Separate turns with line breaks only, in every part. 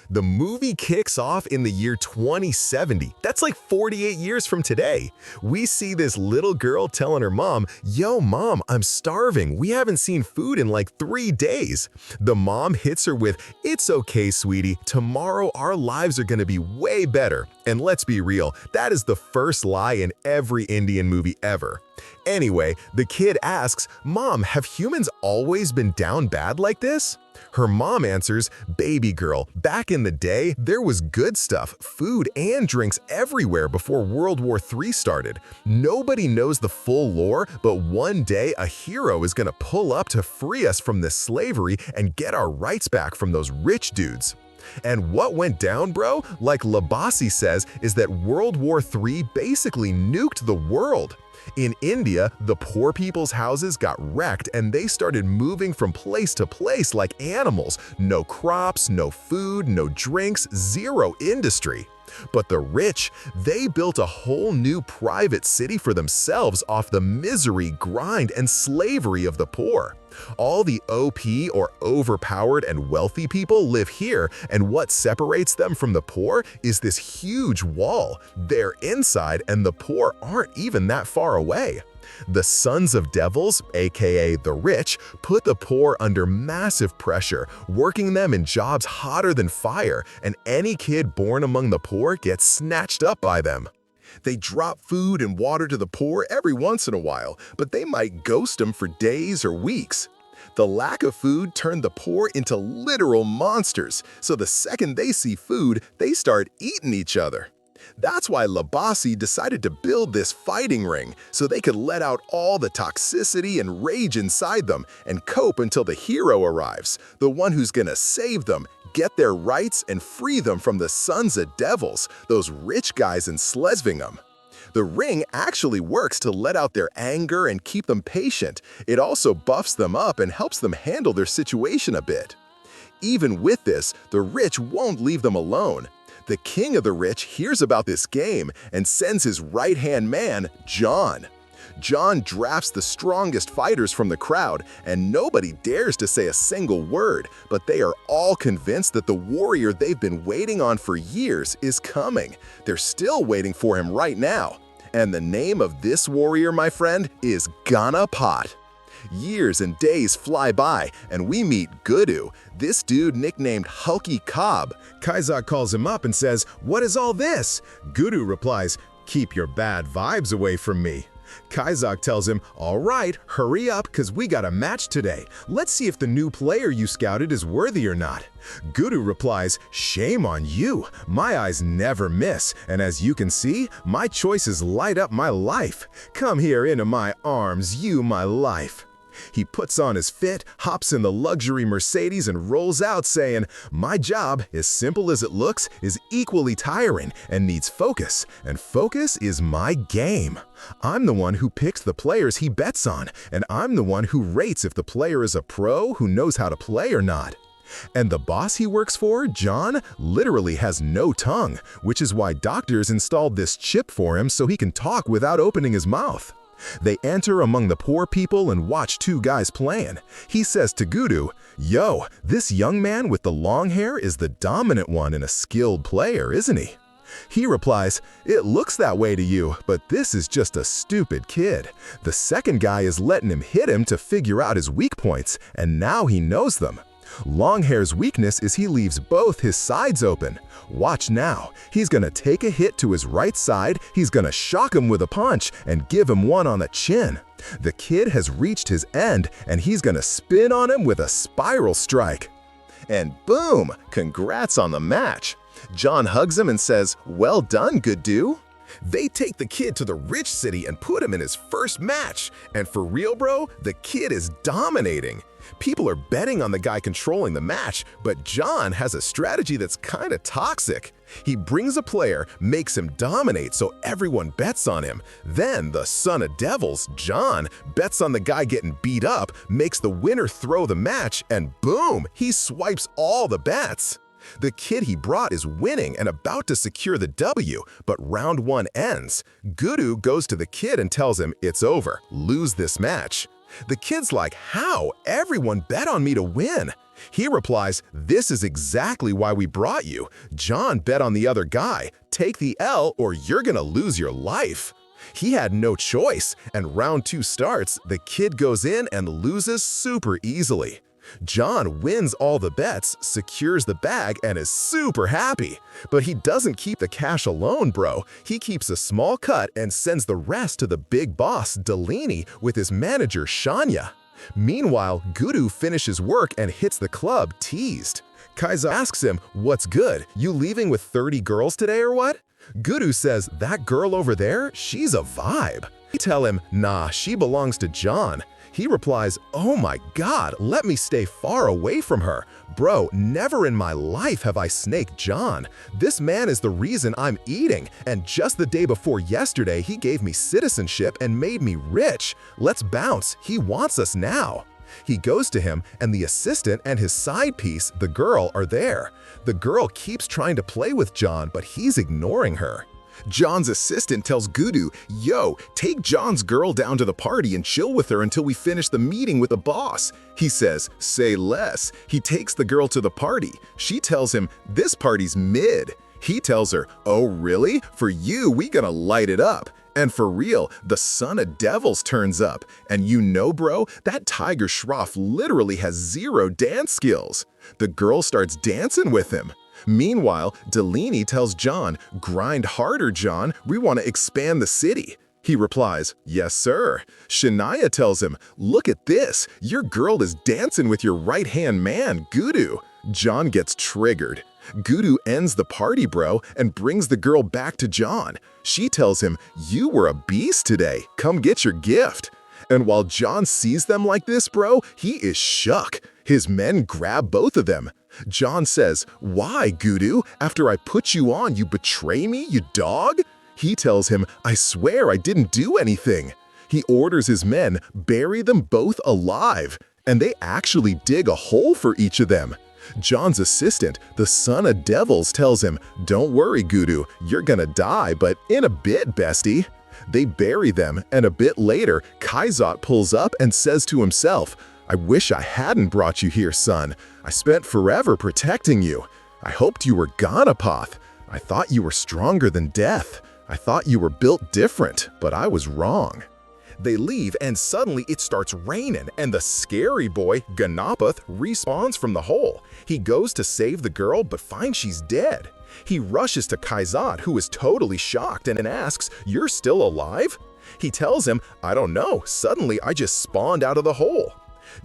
The movie kicks off in the year 2070. That's like 48 years from today. We see this little girl telling her mom, "Yo, mom, I'm starving. We haven't seen food in like 3 days." The mom hits her with, "It's okay, sweetie. Tomorrow our lives are gonna be way better." And let's be real, that is the first lie in every Indian movie ever. Anyway, the kid asks, "Mom, have humans always been down bad like this?" Her mom answers, "Baby girl, back in the day, there was good stuff, food and drinks everywhere before World War III started. Nobody knows the full lore, but one day a hero is gonna pull up to free us from this slavery and get our rights back from those rich dudes." And what went down, bro, like Labasi says, is that World War III basically nuked the world. In India, the poor people's houses got wrecked and they started moving from place to place like animals. No crops, no food, no drinks, zero industry. But the rich, they built a whole new private city for themselves off the misery, grind, and slavery of the poor. All the OP or overpowered and wealthy people live here, and what separates them from the poor is this huge wall. They're inside and the poor aren't even that far away. The sons of devils, aka the rich, put the poor under massive pressure, working them in jobs hotter than fire, and any kid born among the poor gets snatched up by them. They drop food and water to the poor every once in a while, but they might ghost them for days or weeks. The lack of food turned the poor into literal monsters, so the second they see food, they start eating each other. That's why Labasi decided to build this fighting ring, so they could let out all the toxicity and rage inside them and cope until the hero arrives, the one who's gonna save them, get their rights, and free them from the sons of devils, those rich guys enslaving them. The ring actually works to let out their anger and keep them patient. It also buffs them up and helps them handle their situation a bit. Even with this, the rich won't leave them alone. The king of the rich hears about this game and sends his right-hand man, John. John drafts the strongest fighters from the crowd, and nobody dares to say a single word, but they are all convinced that the warrior they've been waiting on for years is coming. They're still waiting for him right now. And the name of this warrior, my friend, is Ganapath. Years and days fly by, and we meet Guddu, this dude nicknamed Hulky Cobb. Kaizak calls him up and says, "What is all this?" Guddu replies, "Keep your bad vibes away from me." Kaizak tells him, "All right, hurry up, cause we got a match today. Let's see if the new player you scouted is worthy or not." Guddu replies, "Shame on you. My eyes never miss, and as you can see, my choices light up my life. Come here into my arms, you my life." He puts on his fit, hops in the luxury Mercedes and rolls out saying, "My job, as simple as it looks, is equally tiring and needs focus, and focus is my game. I'm the one who picks the players he bets on, and I'm the one who rates if the player is a pro who knows how to play or not." And the boss he works for, John, literally has no tongue, which is why doctors installed this chip for him so he can talk without opening his mouth. They enter among the poor people and watch two guys playing. He says to Guddu, "Yo, this young man with the long hair is the dominant one and a skilled player, isn't he?" He replies, "It looks that way to you, but this is just a stupid kid. The second guy is letting him hit him to figure out his weak points, and now he knows them. Longhair's weakness is he leaves both his sides open. Watch now. He's gonna take a hit to his right side, he's gonna shock him with a punch, and give him one on the chin. The kid has reached his end, and he's gonna spin on him with a spiral strike." And boom! Congrats on the match. John hugs him and says, "Well done, Guddu." They take the kid to the rich city and put him in his first match. And for real, bro, the kid is dominating. People are betting on the guy controlling the match, but John has a strategy that's kinda toxic. He brings a player, makes him dominate so everyone bets on him. Then the son of devils, John, bets on the guy getting beat up, makes the winner throw the match, and boom, he swipes all the bets. The kid he brought is winning and about to secure the W, but round 1 ends. Guddu goes to the kid and tells him it's over, lose this match. The kid's like, how? Everyone bet on me to win. He replies, this is exactly why we brought you. John bet on the other guy. Take the L or you're gonna lose your life. He had no choice, and round 2 starts, the kid goes in and loses super easily. John wins all the bets, secures the bag, and is super happy. But he doesn't keep the cash alone, bro. He keeps a small cut and sends the rest to the big boss, Delaney, with his manager, Shania. Meanwhile, Guddu finishes work and hits the club, teased. Kaiza asks him, what's good? You leaving with 30 girls today or what? Guddu says, that girl over there, she's a vibe. He tell him, nah, she belongs to John. He replies, oh my god, let me stay far away from her. Bro, never in my life have I snaked John. This man is the reason I'm eating, and just the day before yesterday he gave me citizenship and made me rich. Let's bounce, he wants us now. He goes to him, and the assistant and his side piece, the girl, are there. The girl keeps trying to play with John, but he's ignoring her. John's assistant tells Guddu, yo, take John's girl down to the party and chill with her until we finish the meeting with the boss. He says, say less. He takes the girl to the party. She tells him, this party's mid. He tells her, oh really? For you, we gonna light it up. And for real, the son of devils turns up. And you know, bro, that Tiger Shroff literally has 0 dance skills. The girl starts dancing with him. Meanwhile, Delaney tells John, grind harder, John, we want to expand the city. He replies, yes, sir. Shania tells him, look at this, your girl is dancing with your right-hand man, Guddu. John gets triggered. Guddu ends the party, bro, and brings the girl back to John. She tells him, you were a beast today, come get your gift. And while John sees them like this, bro, he is shook. His men grab both of them. John says, why, Guddu? After I put you on, you betray me, you dog? He tells him, I swear I didn't do anything. He orders his men, bury them both alive, and they actually dig a hole for each of them. John's assistant, the son of devils, tells him, don't worry, Guddu, you're gonna die, but in a bit, bestie. They bury them, and a bit later, Kaizot pulls up and says to himself, I wish I hadn't brought you here, son. I spent forever protecting you. I hoped you were Ganapath. I thought you were stronger than death. I thought you were built different, but I was wrong. They leave, and suddenly it starts raining, and the scary boy, Ganapath, respawns from the hole. He goes to save the girl, but finds she's dead. He rushes to Kaizot, who is totally shocked, and asks, you're still alive? He tells him, I don't know, suddenly I just spawned out of the hole.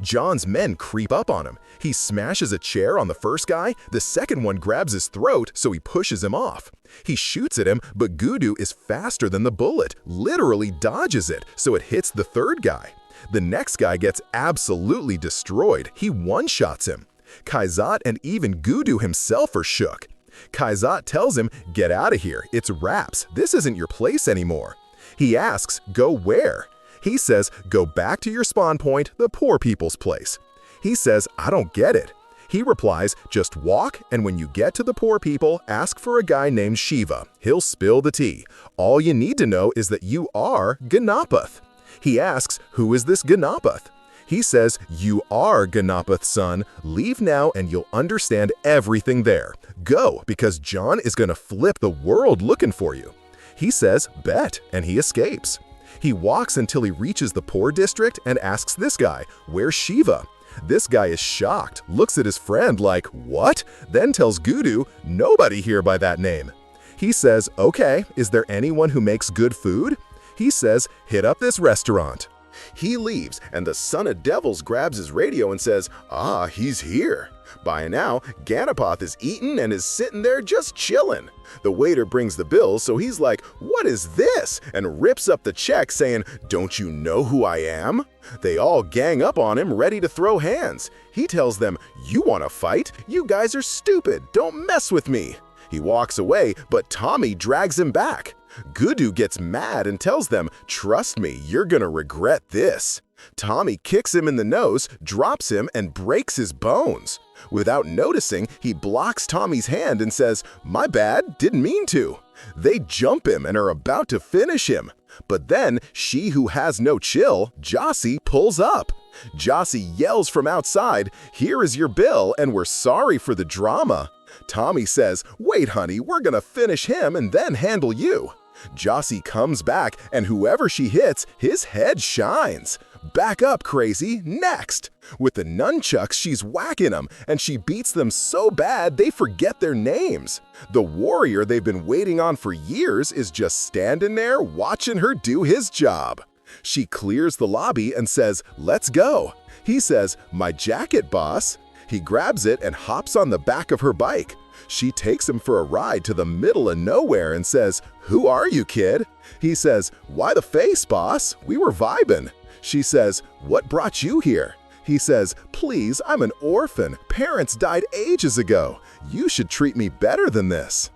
John's men creep up on him. He smashes a chair on the first guy, the second one grabs his throat, so he pushes him off. He shoots at him, but Guddu is faster than the bullet, literally dodges it, so it hits the third guy. The next guy gets absolutely destroyed. He one-shots him. Kaizot and even Guddu himself are shook. Kaizot tells him, get out of here, it's wraps, this isn't your place anymore. He asks, go where? He says, go back to your spawn point, the poor people's place. He says, I don't get it. He replies, just walk, and when you get to the poor people, ask for a guy named Shiva. He'll spill the tea. All you need to know is that you are Ganapath. He asks, who is this Ganapath? He says, you are Ganapath's son. Leave now and you'll understand everything there. Go, because John is gonna flip the world looking for you. He says, bet, and he escapes. He walks until he reaches the poor district and asks this guy, where's Shiva? This guy is shocked, looks at his friend like, what? Then tells Guddu, nobody here by that name. He says, okay, is there anyone who makes good food? He says, hit up this restaurant. He leaves, and the son of devils grabs his radio and says, ah, he's here. By now, Ganapath is eaten and is sitting there just chilling. The waiter brings the bill, so he's like, what is this? And rips up the check saying, don't you know who I am? They all gang up on him, ready to throw hands. He tells them, you want to fight? You guys are stupid, don't mess with me. He walks away, but Tommy drags him back. Guddu gets mad and tells them, trust me, you're gonna regret this. Tommy kicks him in the nose, drops him, and breaks his bones. Without noticing, he blocks Tommy's hand and says, my bad, didn't mean to. They jump him and are about to finish him. But then, she who has no chill, Jossie, pulls up. Jossie yells from outside, "Here is your bill, and we're sorry for the drama." Tommy says, "Wait, honey, we're gonna finish him and then handle you." Jossie comes back, and whoever she hits, his head shines. Back up, crazy, next! With the nunchucks, she's whacking them, and she beats them so bad they forget their names. The warrior they've been waiting on for years is just standing there watching her do his job. She clears the lobby and says, "Let's go." He says, "My jacket, boss." He grabs it and hops on the back of her bike. She takes him for a ride to the middle of nowhere and says, "Who are you, kid?" He says, "Why the face, boss? We were vibing." She says, "What brought you here?" He says, "Please, I'm an orphan. Parents died ages ago. You should treat me better than this."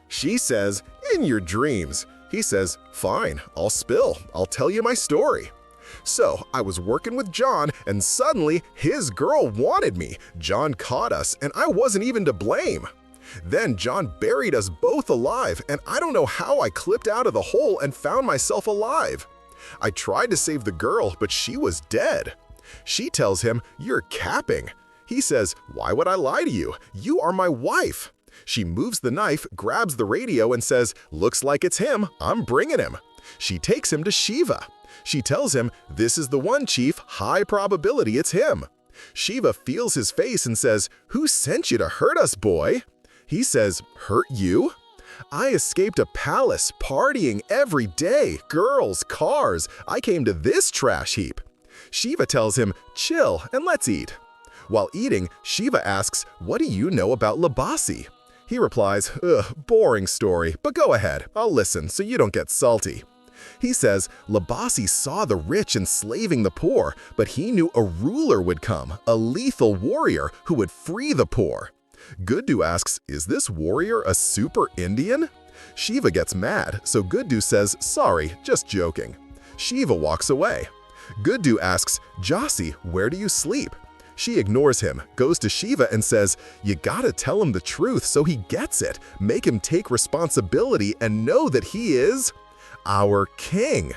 She says, "In your dreams." He says, "Fine, I'll spill. I'll tell you my story. So, I was working with John, and suddenly, his girl wanted me. John caught us, and I wasn't even to blame. Then John buried us both alive, and I don't know how I clipped out of the hole and found myself alive. I tried to save the girl, but she was dead." She tells him, "You're capping." He says, "Why would I lie to you? You are my wife." She moves the knife, grabs the radio, and says, "Looks like it's him. I'm bringing him." She takes him to Shiva. She tells him, "This is the one, Chief. High probability it's him." Shiva feels his face and says, "Who sent you to hurt us, boy?" He says, "Hurt you? I escaped a palace, partying every day, girls, cars. I came to this trash heap." Shiva tells him, "Chill and let's eat." While eating, Shiva asks, "What do you know about Labasi?" He replies, "Ugh, boring story, but go ahead, I'll listen so you don't get salty." He says, Labasi saw the rich enslaving the poor, but he knew a ruler would come, a lethal warrior who would free the poor. Guddu asks, "Is this warrior a super Indian?" Shiva gets mad, so Guddu says, "Sorry, just joking." Shiva walks away. Guddu asks, "Jossie, where do you sleep?" She ignores him, goes to Shiva and says, "You gotta tell him the truth so he gets it. Make him take responsibility and know that he is our king."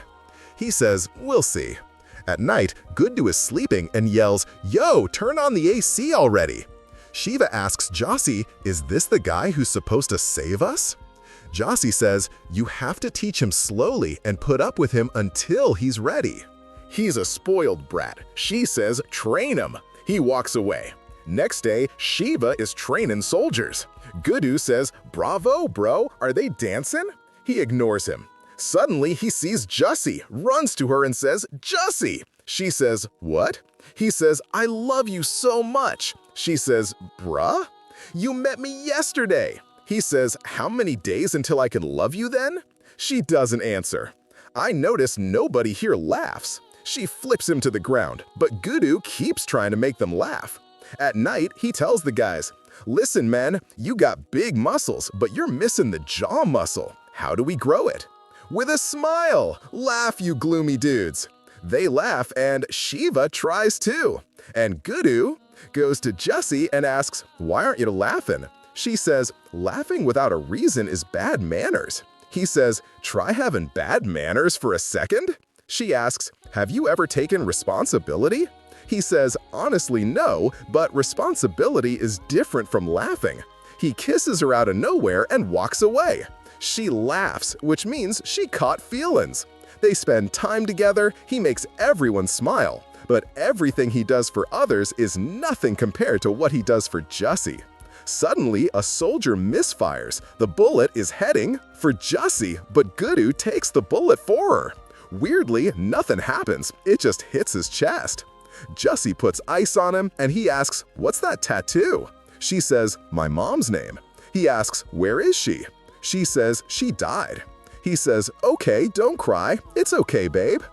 He says, "We'll see." At night, Guddu is sleeping and yells, "Yo, turn on the AC already." Shiva asks Jossie, "Is this the guy who's supposed to save us?" Jossie says, "You have to teach him slowly and put up with him until he's ready." "He's a spoiled brat." She says, "Train him." He walks away. Next day, Shiva is training soldiers. Guddu says, "Bravo, bro, are they dancing?" He ignores him. Suddenly, he sees Jossie, runs to her and says, "Jossie!" She says, "What?" He says, "I love you so much." She says, "Bruh? You met me yesterday." He says, "How many days until I can love you then?" She doesn't answer. I notice nobody here laughs. She flips him to the ground, but Guddu keeps trying to make them laugh. At night, he tells the guys, "Listen, men, you got big muscles, but you're missing the jaw muscle. How do we grow it?" "With a smile! Laugh, you gloomy dudes." They laugh, and Shiva tries too. And Guddu goes to Jossie and asks, "Why aren't you laughing?" She says, "Laughing without a reason is bad manners." He says, "Try having bad manners for a second." She asks, "Have you ever taken responsibility?" He says, "Honestly, no, but responsibility is different from laughing." He kisses her out of nowhere and walks away. She laughs, which means she caught feelings. They spend time together, he makes everyone smile, but everything he does for others is nothing compared to what he does for Jossie. Suddenly, a soldier misfires. The bullet is heading for Jossie, but Guddu takes the bullet for her. Weirdly, nothing happens, it just hits his chest. Jossie puts ice on him, and he asks, "What's that tattoo?" She says, "My mom's name." He asks, "Where is she?" She says, "She died." He says, "Okay, don't cry. It's okay, babe."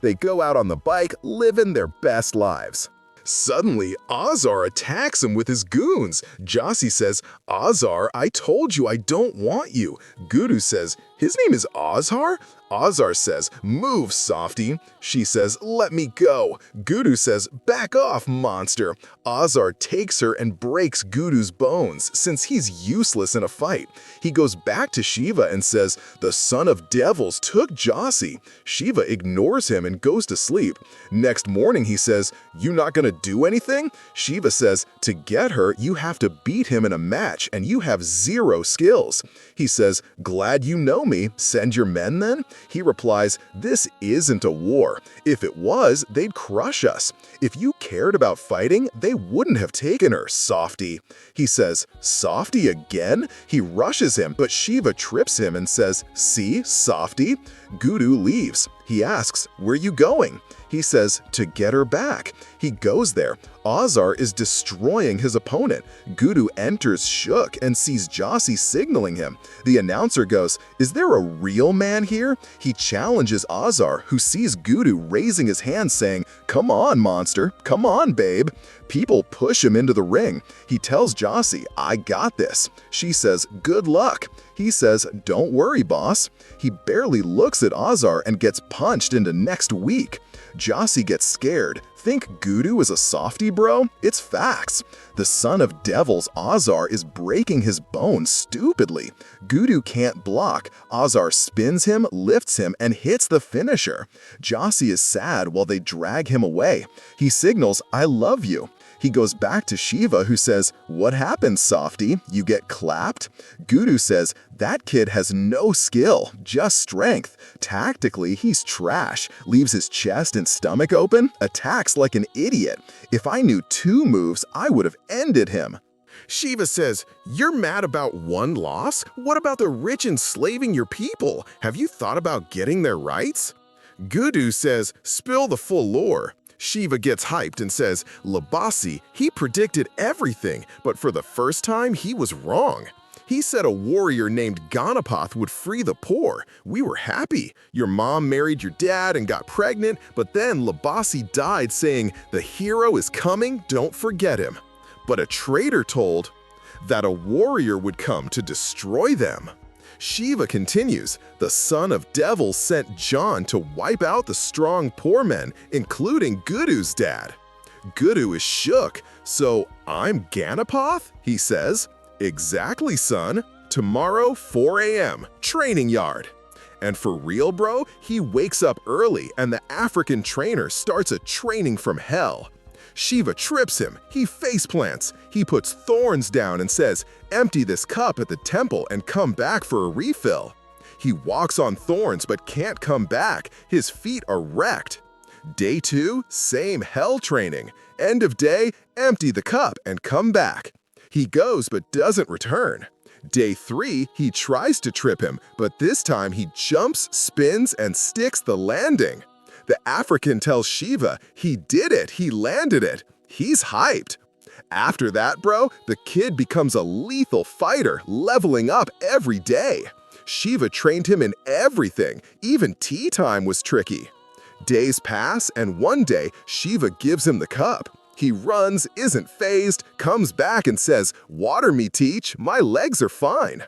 They go out on the bike, living their best lives. Suddenly, Azar attacks him with his goons. Jossie says, "Azar, I told you I don't want you." Guddu says, His name is Ozhar? Ozhar says, "Move, softy." She says, "Let me go." Guddu says, "Back off, monster." Ozhar takes her and breaks Guddu's bones since he's useless in a fight. He goes back to Shiva and says, "The son of devils took Jossi." Shiva ignores him and goes to sleep. Next morning he says, "You not gonna do anything?" Shiva says, "To get her, you have to beat him in a match and you have 0 skills." He says, "Glad you know me. Send your men then?" He replies, "This isn't a war. If it was, they'd crush us. If you cared about fighting, they wouldn't have taken her, softy." He says, "Softy again?" He rushes him, but Shiva trips him and says, "See, softy?" Guddu leaves. He asks, "Where you going?" He says, "To get her back." He goes there. Ozhar is destroying his opponent. Guddu enters shook and sees Jossi signaling him. The announcer goes, "Is there a real man here?" He challenges Ozhar, who sees Guddu raising his hand saying, "Come on, monster. Come on, babe." People push him into the ring. He tells Jossi, "I got this." She says, "Good luck." He says, "Don't worry, boss." He barely looks at Ozhar and gets punched into next week. Jossi gets scared. Think Guddu is a softy, bro? It's facts. The son of devils, Ozhar, is breaking his bones stupidly. Guddu can't block. Ozhar spins him, lifts him, and hits the finisher. Jossi is sad while they drag him away. He signals, "I love you." He goes back to Shiva, who says, "What happened, softy? You get clapped?" Guddu says, "That kid has no skill, just strength. Tactically, he's trash, leaves his chest and stomach open, attacks like an idiot. If I knew 2 moves, I would have ended him." Shiva says, "You're mad about 1 loss? What about the rich enslaving your people? Have you thought about getting their rights?" Guddu says, "Spill the full lore." Shiva gets hyped and says, "Labasi, he predicted everything, but for the first time, he was wrong. He said a warrior named Ganapath would free the poor. We were happy. Your mom married your dad and got pregnant, but then Labasi died saying, 'The hero is coming, don't forget him.' But a traitor told that a warrior would come to destroy them." Shiva continues, "The son of devils sent John to wipe out the strong poor men, including Guddu's dad." Guddu is shook. "So I'm Ganapath?" he says. "Exactly, son. Tomorrow, 4 a.m., training yard." And for real, bro, he wakes up early and the African trainer starts a training from hell. Shiva trips him. He faceplants. He puts thorns down and says, "Empty this cup at the temple and come back for a refill." He walks on thorns but can't come back. His feet are wrecked. Day 2, same hell training. End of day, empty the cup and come back. He goes but doesn't return. Day 3, he tries to trip him, but this time he jumps, spins, and sticks the landing. The African tells Shiva, "He did it, he landed it." He's hyped. After that, bro, the kid becomes a lethal fighter, leveling up every day. Shiva trained him in everything, even tea time was tricky. Days pass, and one day, Shiva gives him the cup. He runs, isn't fazed, comes back and says, "Water me, teach, my legs are fine."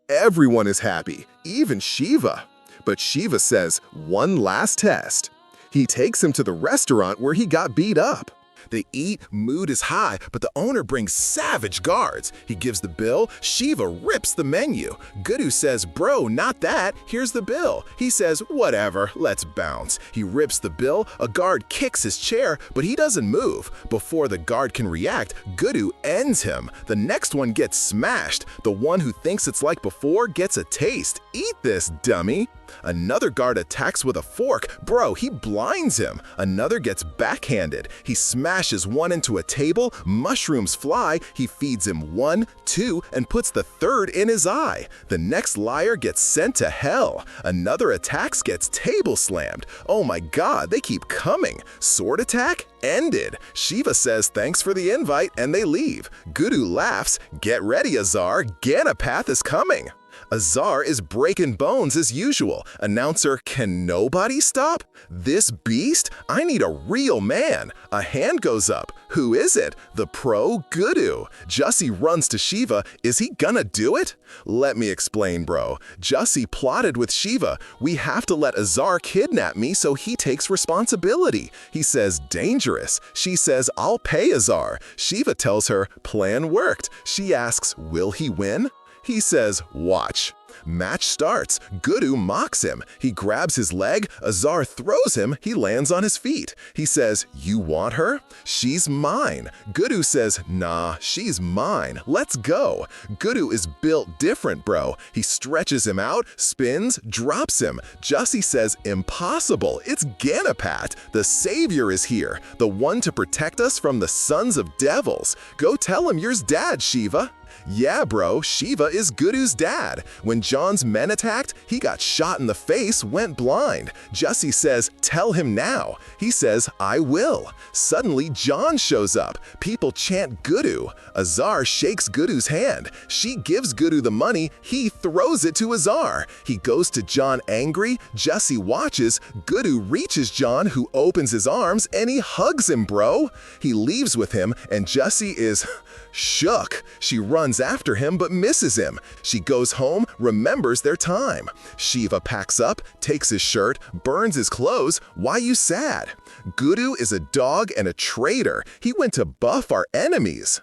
Everyone is happy, even Shiva. But Shiva says, "One last test." He takes him to the restaurant where he got beat up. They eat, mood is high, but the owner brings savage guards. He gives the bill, Shiva rips the menu. Guddu says, "Bro, not that, here's the bill." He says, "Whatever, let's bounce." He rips the bill, a guard kicks his chair, but he doesn't move. Before the guard can react, Guddu ends him. The next one gets smashed. The one who thinks it's like before gets a taste. "Eat this, dummy." Another guard attacks with a fork. Bro, he blinds him. Another gets backhanded. He smashes one into a table, mushrooms fly. He feeds him 1, 2, and puts the 3rd in his eye. The next liar gets sent to hell. Another attacks, gets table slammed. Oh my god, they keep coming. Sword attack? Ended. Shiva says thanks for the invite and they leave. Guddu laughs. "Get ready, Azar. Ganapath is coming." Azar is breaking bones as usual. Announcer, can nobody stop? This beast? I need a real man. A hand goes up. Who is it? The pro Guddu. Jussie runs to Shiva. Is he gonna do it? Let me explain, bro. Jussie plotted with Shiva. We have to let Azar kidnap me so he takes responsibility. He says, dangerous. She says, I'll pay Azar. Shiva tells her, plan worked. She asks, will he win? He says, watch. Match starts. Guddu mocks him. He grabs his leg. Azar throws him. He lands on his feet. He says, you want her? She's mine. Guddu says, nah, she's mine. Let's go. Guddu is built different, bro. He stretches him out, spins, drops him. Jussie says, impossible. It's Ganapath. The savior is here. The one to protect us from the sons of devils. Go tell him yours dad, Shiva. Yeah, bro, Shiva is Guddu's dad. When John's men attacked, he got shot in the face, went blind. Jussie says, tell him now. He says, I will. Suddenly, John shows up. People chant Guddu. Azar shakes Guddu's hand. She gives Guddu the money. He throws it to Azar. He goes to John angry. Jussie watches. Guddu reaches John, who opens his arms, and he hugs him, bro. He leaves with him, and Jussie is shook. She runs after him but misses him. She goes home, remembers their time. Shiva packs up, takes his shirt, burns his clothes. Why you sad? Guddu is a dog and a traitor. He went to buff our enemies.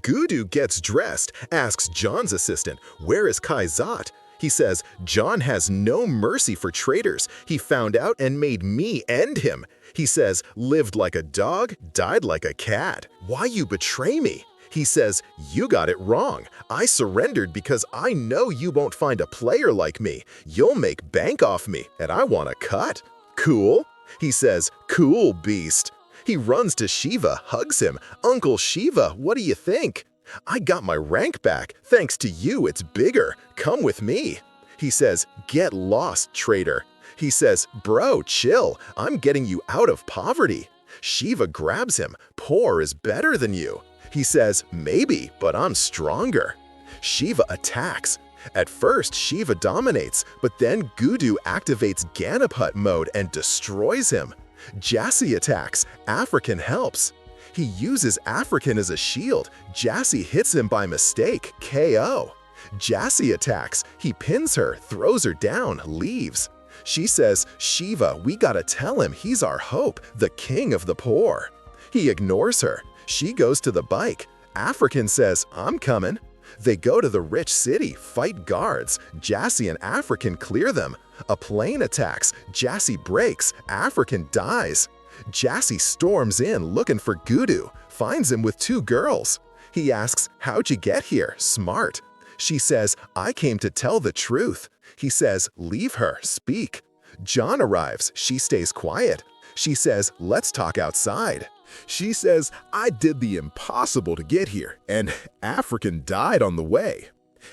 Guddu gets dressed, asks John's assistant, where is Kaizat? He says, John has no mercy for traitors. He found out and made me end him. He says, lived like a dog, died like a cat. Why you betray me? He says, you got it wrong. I surrendered because I know you won't find a player like me. You'll make bank off me, and I want a cut. Cool? He says, cool, beast. He runs to Shiva, hugs him. Uncle Shiva, what do you think? I got my rank back. Thanks to you, it's bigger. Come with me. He says, get lost, traitor. He says, bro, chill. I'm getting you out of poverty. Shiva grabs him. Poor is better than you. He says, maybe, but I'm stronger. Shiva attacks. At first, Shiva dominates, but then Guddu activates Ganapath mode and destroys him. Jussie attacks. African helps. He uses African as a shield. Jussie hits him by mistake, KO. Jussie attacks. He pins her, throws her down, leaves. She says, Shiva, we gotta tell him he's our hope, the king of the poor. He ignores her. She goes to the bike. African says, I'm coming. They go to the rich city, fight guards. Jussie and African clear them. A plane attacks. Jussie breaks. African dies. Jussie storms in looking for Guddu, finds him with two girls. He asks, how'd you get here? Smart. She says, I came to tell the truth. He says, leave her, speak. John arrives. She stays quiet. She says, let's talk outside. She says, I did the impossible to get here, and African died on the way.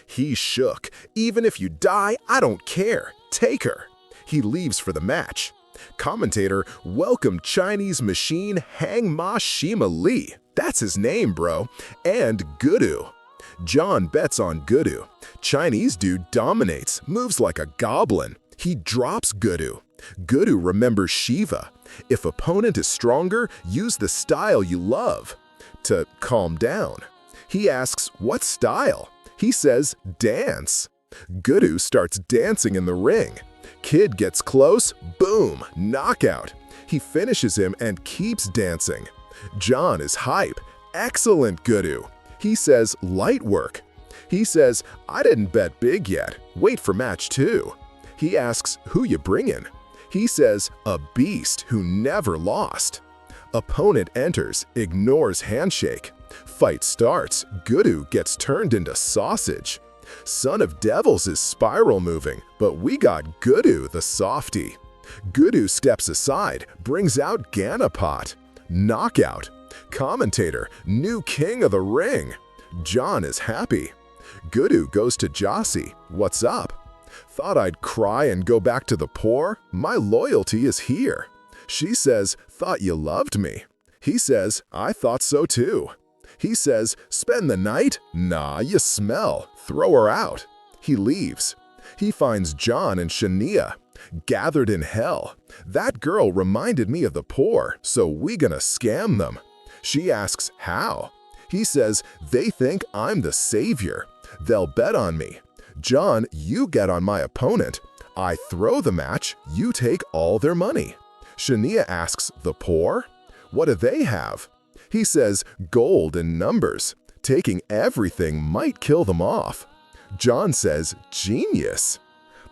He shook. Even if you die, I don't care. Take her. He leaves for the match. Commentator, welcome Chinese machine Hang Ma Shima Lee. That's his name, bro. And Guddu. John bets on Guddu. Chinese dude dominates, moves like a goblin. He drops Guddu. Guddu remembers Shiva. If opponent is stronger, use the style you love. To calm down. He asks, what style? He says, dance. Guddu starts dancing in the ring. Kid gets close, boom, knockout. He finishes him and keeps dancing. John is hype. Excellent, Guddu. He says, light work. He says, I didn't bet big yet. Wait for match 2. He asks, who you bringin'? He says, a beast who never lost. Opponent enters, ignores handshake. Fight starts, Guddu gets turned into sausage. Son of Devils is spiral moving, but we got Guddu the softy. Guddu steps aside, brings out Ganapath. Knockout. Commentator, new king of the ring. John is happy. Guddu goes to Jussie. What's up? Thought I'd cry and go back to the poor? My loyalty is here. She says, thought you loved me. He says, I thought so too. He says, spend the night? Nah, you smell. Throw her out.
He leaves. He finds John and Shania, gathered in hell. That girl reminded me of the poor, so we gonna scam them. She asks, how? He says, they think I'm the savior. They'll bet on me. John, you get on my opponent. I throw the match, you take all their money. Shania asks, the poor? What do they have? He says, gold and numbers. Taking everything might kill them off. John says, genius.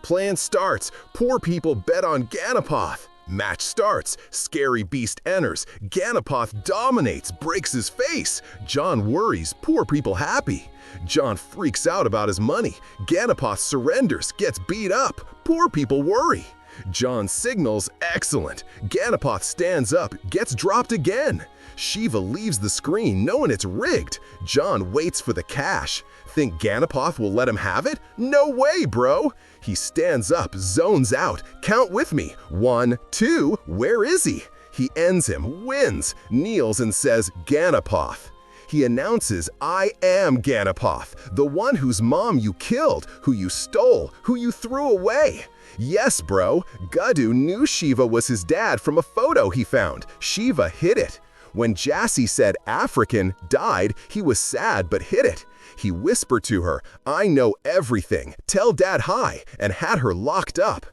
Plan starts. Poor people bet on Ganapath. Match starts. Scary beast enters. Ganapath dominates, breaks his face. John worries, poor people happy. John freaks out about his money. Ganapath surrenders, gets beat up. Poor people worry. John signals, excellent. Ganapath stands up, gets dropped again. Shiva leaves the screen knowing it's rigged. John waits for the cash. Think Ganapath will let him have it? No way, bro! He stands up, zones out. Count with me. 1, 2, where is he? He ends him, wins, kneels and says, Ganapath. He announces, I am Ganapath, the one whose mom you killed, who you stole, who you threw away. Yes, bro, Guddu knew Shiva was his dad from a photo he found. Shiva hid it. When Jassy said African died, he was sad but hid it. He whispered to her, I know everything, tell dad hi, and had her locked up.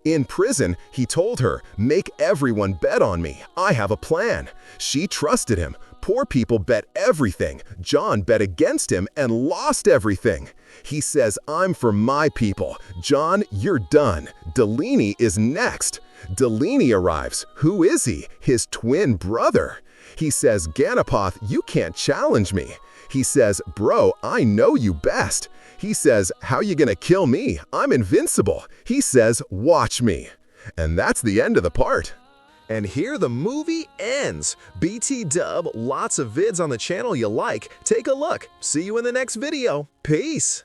In prison, he told her, make everyone bet on me, I have a plan. She trusted him. Poor people bet everything. John bet against him and lost everything. He says, I'm for my people. John, you're done. Delaney is next. Delaney arrives. Who is he? His twin brother. He says, Ganapath, you can't challenge me. He says, bro, I know you best. He says, how you gonna kill me? I'm invincible. He says, watch me. And that's the end of the part. And here the movie ends. BT Dub, lots of vids on the channel you like. Take a look. See you in the next video. Peace.